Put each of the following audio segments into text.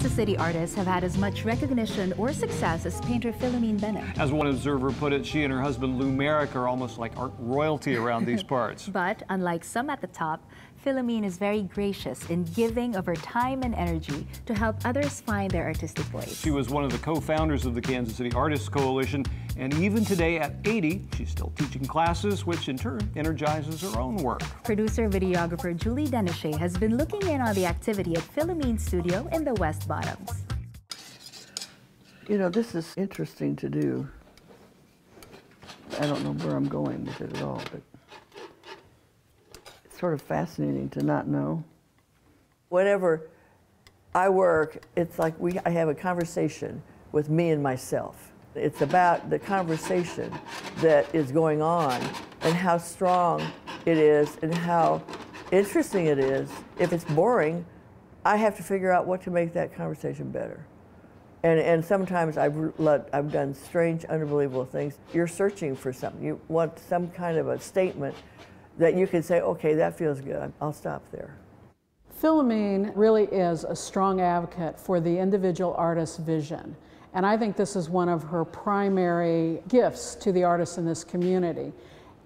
Kansas City artists have had as much recognition or success as painter Philomene Bennett. As one observer put it, she and her husband Lou Merrick are almost like art royalty around these parts. But unlike some at the top, Philomene is very gracious in giving of her time and energy to help others find their artistic voice. She was one of the co-founders of the Kansas City Artists Coalition, and even today at 80, she's still teaching classes, which in turn energizes her own work. Producer-videographer Julie Denichet has been looking in on the activity at Philomene's studio in the West Bottoms. You know, this is interesting to do. I don't know where I'm going with it at all, but it's sort of fascinating to not know. Whenever I work, it's like I have a conversation with me and myself. It's about the conversation that is going on and how strong it is and how interesting it is. If it's boring, I have to figure out what to make that conversation better. And sometimes I've done strange, unbelievable things. You're searching for something. You want some kind of a statement that you can say, okay, that feels good. I'll stop there. Philomene really is a strong advocate for the individual artist's vision. And I think this is one of her primary gifts to the artists in this community.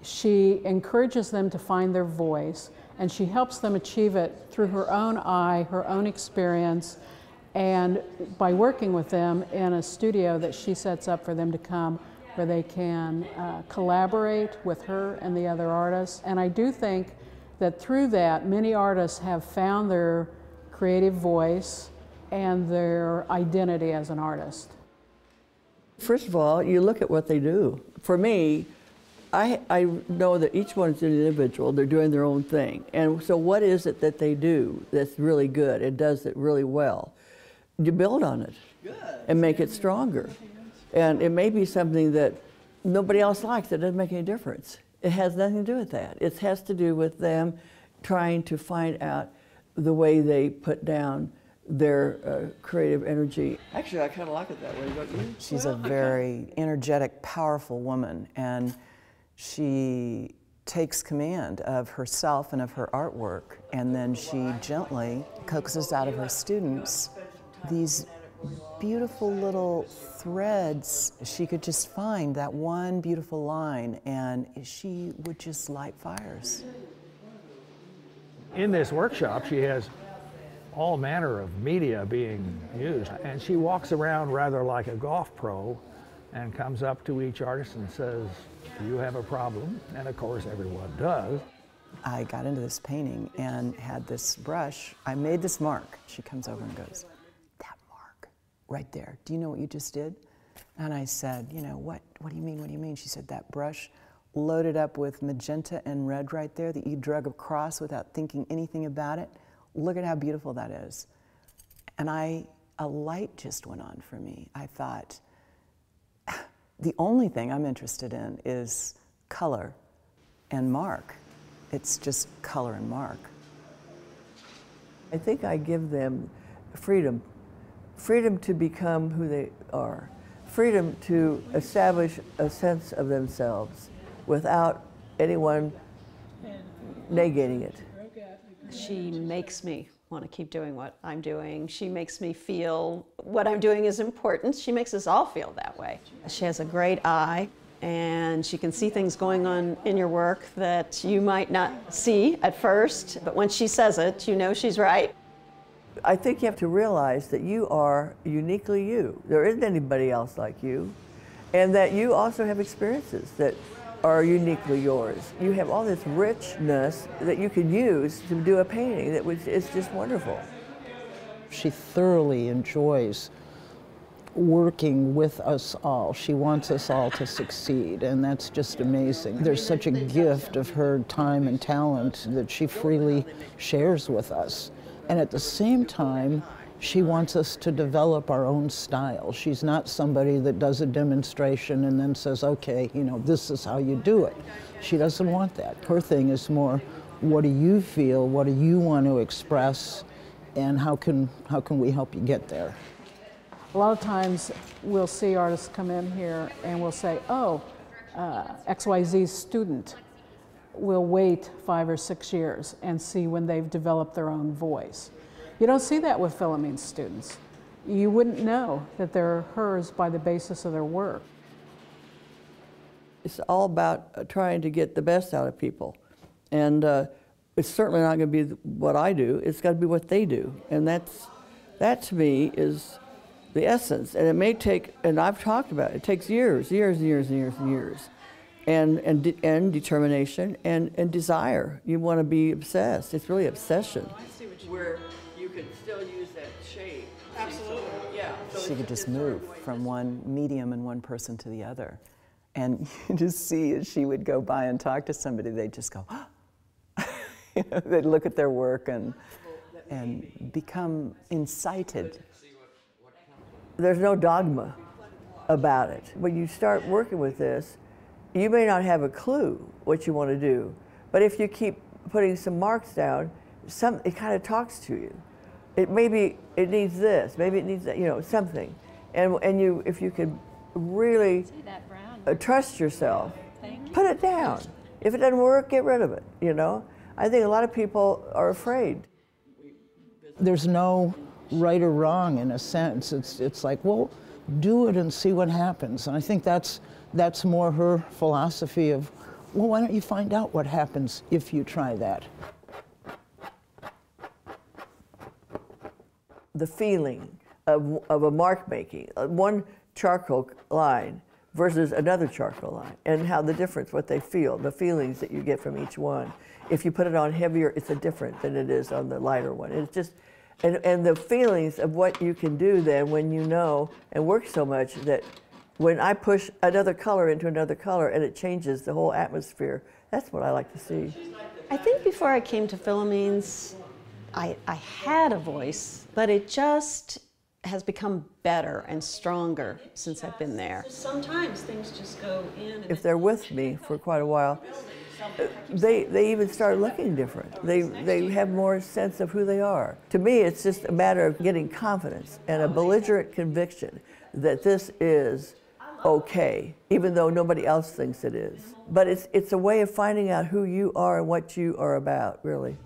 She encourages them to find their voice, and she helps them achieve it through her own eye, her own experience, and by working with them in a studio that she sets up for them to come where they can collaborate with her and the other artists. And I do think that through that, many artists have found their creative voice and their identity as an artist. First of all, you look at what they do. For me, I know that each one is an individual. They're doing their own thing. And so what is it that they do that's really good and does it really well? You build on it and make it stronger. And it may be something that nobody else likes. It doesn't make any difference. It has nothing to do with that. It has to do with them trying to find out the way they put down their creative energy. Actually, I kind of like it that way, don't you? She's a very energetic, powerful woman, and she takes command of herself and of her artwork, and then she gently coaxes out of her students these beautiful little threads. She could just find that one beautiful line, and she would just light fires. In this workshop, she has all manner of media being used, and she walks around rather like a golf pro and comes up to each artist and says, "Do you have a problem?" And of course everyone does. I got into this painting and had this brush. I made this mark. She comes over and goes, "That mark right there, do you know what you just did?" And I said, "You know, what do you mean, what do you mean?" She said, "That brush loaded up with magenta and red right there that you drug across without thinking anything about it. Look at how beautiful that is." And a light just went on for me. I thought, the only thing I'm interested in is color and mark. It's just color and mark. I think I give them freedom. Freedom to become who they are. Freedom to establish a sense of themselves without anyone negating it. She makes me want to keep doing what I'm doing. She makes me feel what I'm doing is important. She makes us all feel that way. She has a great eye, and she can see things going on in your work that you might not see at first, but when she says it, you know she's right. I think you have to realize that you are uniquely you. There isn't anybody else like you, and that you also have experiences that are uniquely yours. You have all this richness that you can use to do a painting that is just wonderful. She thoroughly enjoys working with us all. She wants us all to succeed, and that's just amazing. There's such a gift of her time and talent that she freely shares with us. And at the same time, she wants us to develop our own style. She's not somebody that does a demonstration and then says, okay, you know, this is how you do it. She doesn't want that. Her thing is more, what do you feel? What do you want to express? And how can we help you get there? A lot of times we'll see artists come in here and we'll say, oh, XYZ student will wait 5 or 6 years and see when they've developed their own voice. You don't see that with Philomene's students. you wouldn't know that they're hers by the basis of their work. It's all about trying to get the best out of people. And it's certainly not going to be what I do, it's got to be what they do. And that to me is the essence. And it may take, and I've talked about it, it takes years, years and years and years and years. And determination and desire. You want to be obsessed. It's really obsession. Where you can still use that shape. Absolutely. Yeah. She could just move from one medium and one person to the other. And you just see as she would go by and talk to somebody, they'd just go, you know, they'd look at their work and become incited. There's no dogma about it. When you start working with this, you may not have a clue what you want to do, but if you keep putting some marks down, it kind of talks to you. Maybe it needs this, maybe it needs that, you know, something. And if you can really trust yourself, put it down. If it doesn't work, get rid of it, you know? I think a lot of people are afraid. There's no right or wrong in a sense. It's like, well, do it and see what happens. And I think that's more her philosophy of, well, why don't you find out what happens if you try that? The feeling of a mark making, one charcoal line versus another charcoal line, and how the difference, what they feel, the feelings that you get from each one. If you put it on heavier, it's different than it is on the lighter one. It's just, and the feelings of what you can do then when you know and work so much that when I push another color into another color and it changes the whole atmosphere, that's what I like to see. I think before I came to Philomène's, I had a voice, but it just has become better and stronger since I've been there. Sometimes things just go in. If they're with me for quite a while, they even start looking different. They have more sense of who they are. To me, it's just a matter of getting confidence and a belligerent conviction that this is okay, even though nobody else thinks it is. But it's a way of finding out who you are and what you are about, really.